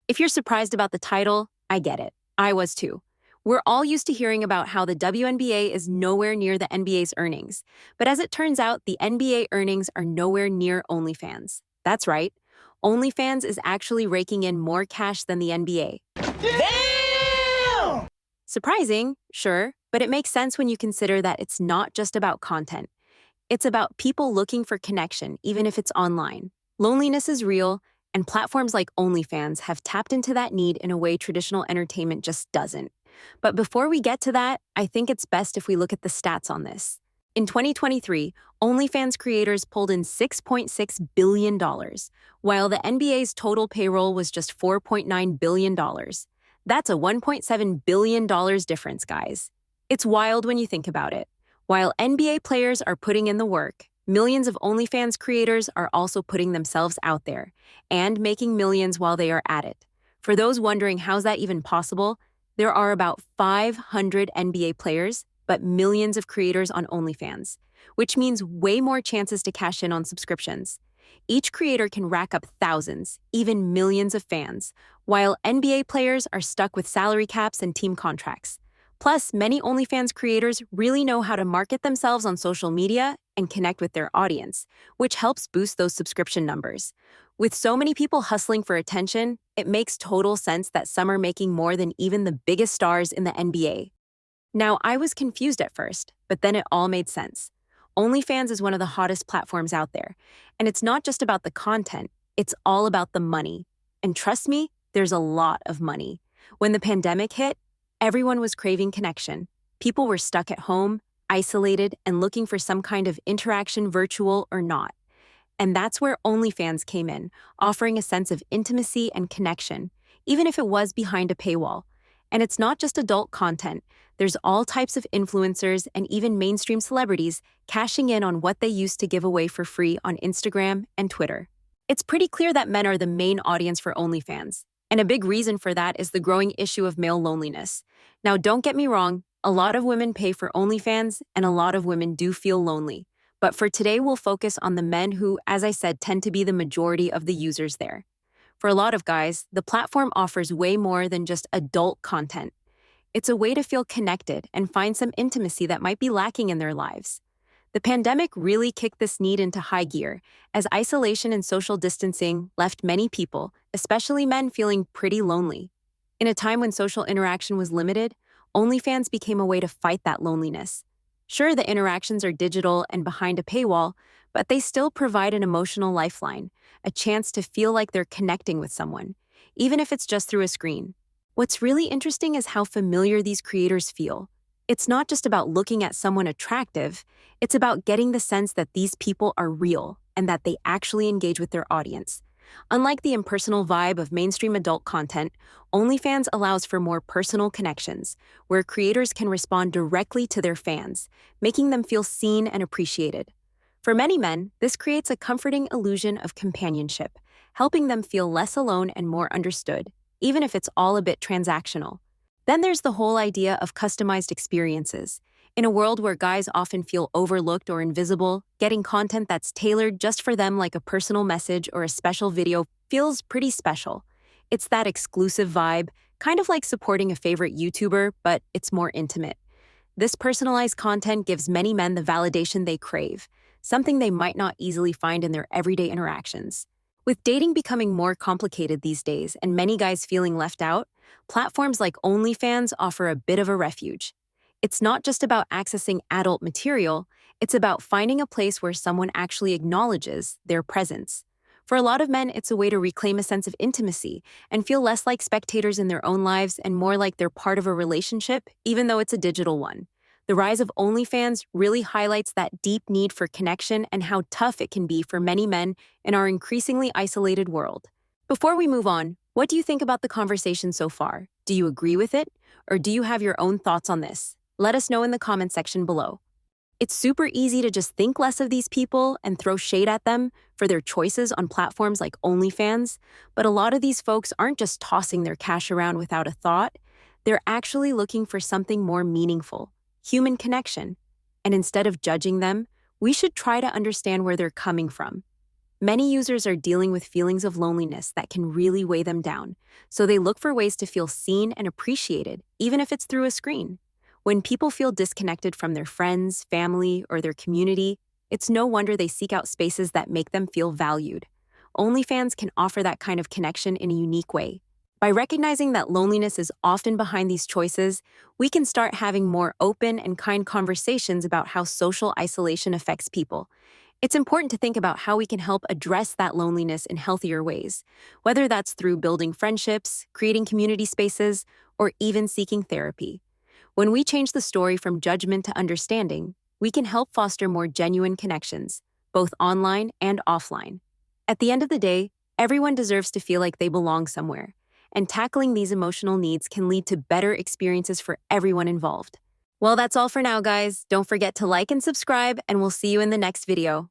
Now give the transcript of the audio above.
If you're surprised about the title, I get it. I was too. We're all used to hearing about how the WNBA is nowhere near the NBA's earnings. But as it turns out, the NBA earnings are nowhere near OnlyFans. That's right. OnlyFans is actually raking in more cash than the NBA. Damn! Surprising, sure, but it makes sense when you consider that it's not just about content. It's about people looking for connection, even if it's online. Loneliness is real, and platforms like OnlyFans have tapped into that need in a way traditional entertainment just doesn't. But before we get to that, I think it's best if we look at the stats on this. In 2023, OnlyFans creators pulled in $6.6 billion, while the NBA's total payroll was just $4.9 billion. That's a $1.7 billion difference, guys. It's wild when you think about it. While NBA players are putting in the work, millions of OnlyFans creators are also putting themselves out there and making millions while they are at it. For those wondering how's that even possible, there are about 500 NBA players, but millions of creators on OnlyFans, which means way more chances to cash in on subscriptions. Each creator can rack up thousands, even millions of fans, while NBA players are stuck with salary caps and team contracts. Plus, many OnlyFans creators really know how to market themselves on social media and connect with their audience, which helps boost those subscription numbers. With so many people hustling for attention, it makes total sense that some are making more than even the biggest stars in the NBA. Now, I was confused at first, but then it all made sense. OnlyFans is one of the hottest platforms out there, and it's not just about the content, it's all about the money. And trust me, there's a lot of money. When the pandemic hit, everyone was craving connection. People were stuck at home, isolated, and looking for some kind of interaction, virtual or not. And that's where OnlyFans came in, offering a sense of intimacy and connection, even if it was behind a paywall. And it's not just adult content. There's all types of influencers and even mainstream celebrities cashing in on what they used to give away for free on Instagram and Twitter. It's pretty clear that men are the main audience for OnlyFans. And a big reason for that is the growing issue of male loneliness. Now, don't get me wrong, a lot of women pay for OnlyFans, and a lot of women do feel lonely. But for today, we'll focus on the men who, as I said, tend to be the majority of the users there. For a lot of guys, the platform offers way more than just adult content. It's a way to feel connected and find some intimacy that might be lacking in their lives. The pandemic really kicked this need into high gear, as isolation and social distancing left many people, especially men, feeling pretty lonely. In a time when social interaction was limited, OnlyFans became a way to fight that loneliness. Sure, the interactions are digital and behind a paywall, but they still provide an emotional lifeline, a chance to feel like they're connecting with someone, even if it's just through a screen. What's really interesting is how familiar these creators feel. It's not just about looking at someone attractive, it's about getting the sense that these people are real and that they actually engage with their audience. Unlike the impersonal vibe of mainstream adult content, OnlyFans allows for more personal connections, where creators can respond directly to their fans, making them feel seen and appreciated. For many men, this creates a comforting illusion of companionship, helping them feel less alone and more understood, even if it's all a bit transactional. Then there's the whole idea of customized experiences. In a world where guys often feel overlooked or invisible, getting content that's tailored just for them, like a personal message or a special video, feels pretty special. It's that exclusive vibe, kind of like supporting a favorite YouTuber, but it's more intimate. This personalized content gives many men the validation they crave, something they might not easily find in their everyday interactions. With dating becoming more complicated these days and many guys feeling left out, platforms like OnlyFans offer a bit of a refuge. It's not just about accessing adult material, it's about finding a place where someone actually acknowledges their presence. For a lot of men, it's a way to reclaim a sense of intimacy and feel less like spectators in their own lives and more like they're part of a relationship, even though it's a digital one. The rise of OnlyFans really highlights that deep need for connection and how tough it can be for many men in our increasingly isolated world. Before we move on, what do you think about the conversation so far? Do you agree with it? Or do you have your own thoughts on this? Let us know in the comment section below. It's super easy to just think less of these people and throw shade at them for their choices on platforms like OnlyFans, but a lot of these folks aren't just tossing their cash around without a thought. They're actually looking for something more meaningful, human connection. And instead of judging them, we should try to understand where they're coming from. Many users are dealing with feelings of loneliness that can really weigh them down, so they look for ways to feel seen and appreciated, even if it's through a screen. When people feel disconnected from their friends, family, or their community, it's no wonder they seek out spaces that make them feel valued. OnlyFans can offer that kind of connection in a unique way. By recognizing that loneliness is often behind these choices, we can start having more open and kind conversations about how social isolation affects people. It's important to think about how we can help address that loneliness in healthier ways, whether that's through building friendships, creating community spaces, or even seeking therapy. When we change the story from judgment to understanding, we can help foster more genuine connections, both online and offline. At the end of the day, everyone deserves to feel like they belong somewhere, and tackling these emotional needs can lead to better experiences for everyone involved. Well, that's all for now, guys. Don't forget to like and subscribe, and we'll see you in the next video.